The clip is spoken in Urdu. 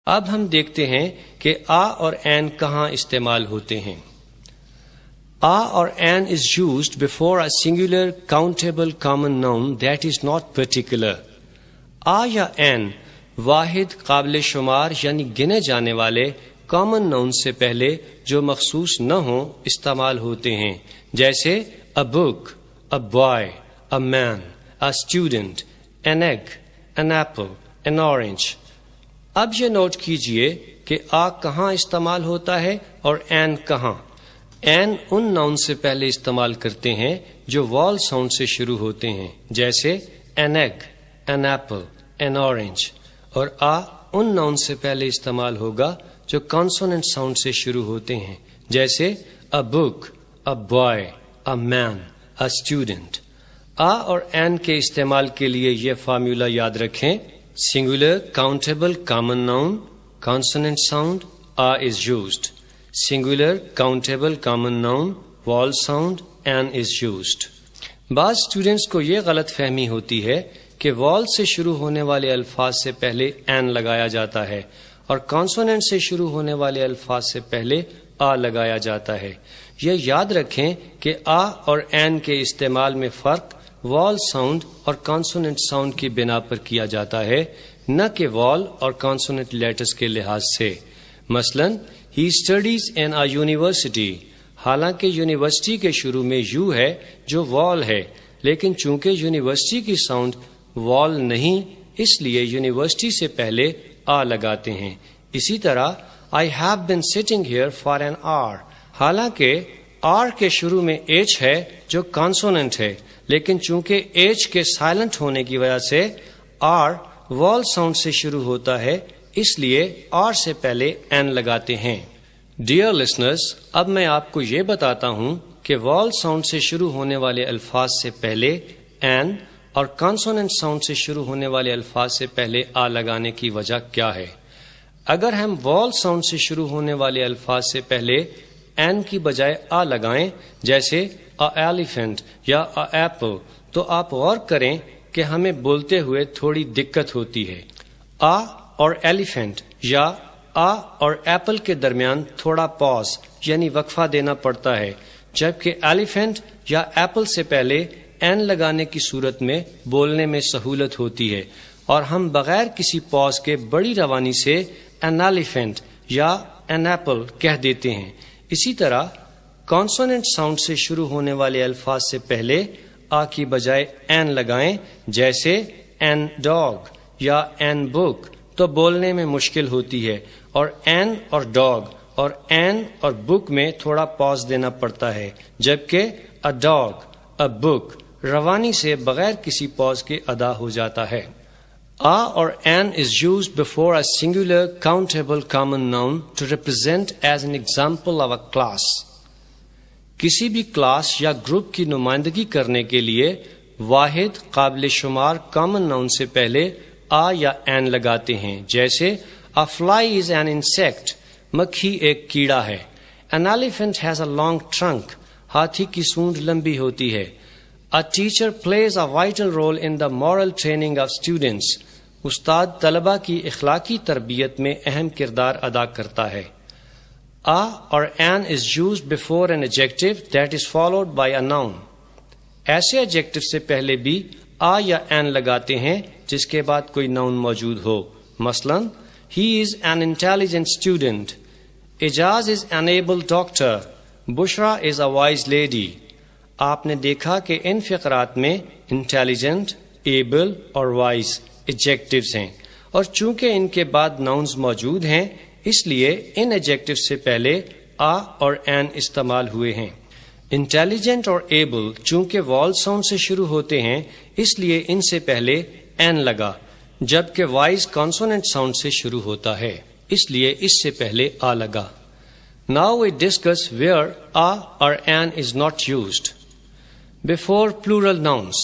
اب ہم دیکھتے ہیں کہ آ اور این کہاں استعمال ہوتے ہیں. آ اور N is used before a singular countable common noun that is not particular. آ یا این واحد قابل شمار یعنی گنے جانے والے کامن ناؤن سے پہلے جو مخصوص نہ ہوں استعمال ہوتے ہیں، جیسے a book, a boy, a man, a student, an egg, an apple, an orange. اب یہ نوٹ کیجئے کہ آ کہاں استعمال ہوتا ہے اور این کہاں. این ان ناؤن سے پہلے استعمال کرتے ہیں جو وال ساؤنڈ سے شروع ہوتے ہیں، جیسے an egg, an apple, an orange. اور آ ان ناؤن سے پہلے استعمال ہوگا جو کانسوننٹ ساؤنڈ سے شروع ہوتے ہیں، جیسے a book, a boy, a man, a student. آ اور این کے استعمال کے لیے یہ فارمولا یاد رکھیں. Singular countable common noun consonant sound a is used. Singular countable common noun vowel sound an is used. بعض اسٹوڈینٹس کو یہ غلط فہمی ہوتی ہے کہ وال سے شروع ہونے والے الفاظ سے پہلے این لگایا جاتا ہے اور کانسوننٹ سے شروع ہونے والے الفاظ سے پہلے آ لگایا جاتا ہے. یہ یاد رکھیں کہ آ اور این کے استعمال میں فرق وال ساؤنڈ اور کانسوننٹ ساؤنڈ کی بنا پر کیا جاتا ہے، نہ کہ وال اور کانسوننٹ لیٹرز کے لحاظ سے. مثلا ہی اسٹڈیز ان اے یونیورسٹی، حالانکہ یونیورسٹی کے شروع میں یو ہے جو وال ہے، لیکن چونکہ یونیورسٹی کی ساؤنڈ وال نہیں اس لیے یونیورسٹی سے پہلے آ لگاتے ہیں. اسی طرح I have been sitting here for N R, حالانکہ آر کے شروع میں ایچ ہے جو کانسوننٹ ہے، لیکن چونکہ ایچ کے سائلنٹ ہونے کی وجہ سے آر وال ساؤنڈ سے شروع ہوتا ہے، اس لیے آر سے پہلے این لگاتے ہیں. ڈیئر لسنرز، اب میں آپ کو یہ بتاتا ہوں کہ وال ساؤنڈ سے شروع ہونے والے الفاظ سے پہلے این اور کانسوننٹ ساؤنڈ سے شروع ہونے والے الفاظ سے پہلے آ لگانے کی وجہ کیا ہے. اگر ہم وال ساؤنڈ سے شروع ہونے والے الفاظ سے پہلے این کی بجائے آ لگائیں، جیسے a elephant یا a apple، تو آپ غور کریں کہ ہمیں بولتے ہوئے تھوڑی دقت ہوتی ہے. آ اور ایلیفینٹ یا آ اور ایپل کے درمیان تھوڑا پاز یعنی وقفہ دینا پڑتا ہے، جبکہ ایلیفینٹ یا ایپل سے پہلے این لگانے کی صورت میں بولنے میں سہولت ہوتی ہے اور ہم بغیر کسی پاز کے بڑی روانی سے این ایلیفینٹ یا این ایپل کہہ دیتے ہیں. اسی طرح کانسوننٹ ساؤنڈ سے شروع ہونے والے الفاظ سے پہلے آ کی بجائے این لگائیں، جیسے این ڈاگ یا این بک، تو بولنے میں مشکل ہوتی ہے اور این اور ڈاگ اور این اور بک میں تھوڑا پاز دینا پڑتا ہے، جبکہ اے ڈاگ، اے بک روانی سے بغیر کسی پاز کے ادا ہو جاتا ہے. آ اور N is used before a singular countable common noun to represent as an example of a class. کسی بھی کلاس یا گروپ کی نمائندگی کرنے کے لیے واحد قابل شمار کامن ناؤن سے پہلے آ یا این لگاتے ہیں، جیسے a fly is an insect، مکھی ایک کیڑا ہے. an elephant has a long trunk، ہاتھی کی سونڈ لمبی ہوتی ہے. a teacher plays a vital role in the moral training of students، استاد طلبہ کی اخلاقی تربیت میں اہم کردار ادا کرتا ہے. آ اور N is used before an adjective that is followed by a noun. ایسے ایڈجیکٹو سے پہلے بھی آ یا این لگاتے ہیں جس کے بعد کوئی ناؤن موجود ہو. مثلا he is an intelligent student، Ejaz is an able doctor، Bushra is a wise lady. آپ نے دیکھا کہ ان فقرات میں انٹیلیجنٹ، ایبل اور وائز ایڈجیکٹوز ہیں، اور چونکہ ان کے بعد ناؤنز موجود ہیں اس لیے ان ایڈجیکٹو سے پہلے آ اور این استعمال ہوئے ہیں. انٹیلیجنٹ اور ایبل چونکہ وال ساؤنڈ سے شروع ہوتے ہیں اس لیے ان سے پہلے این لگا، جبکہ وائز کانسوننٹ ساؤنڈ سے شروع ہوتا ہے اس لیے اس سے پہلے آ لگا. Now we discuss where a or an is not used. Before plural nouns.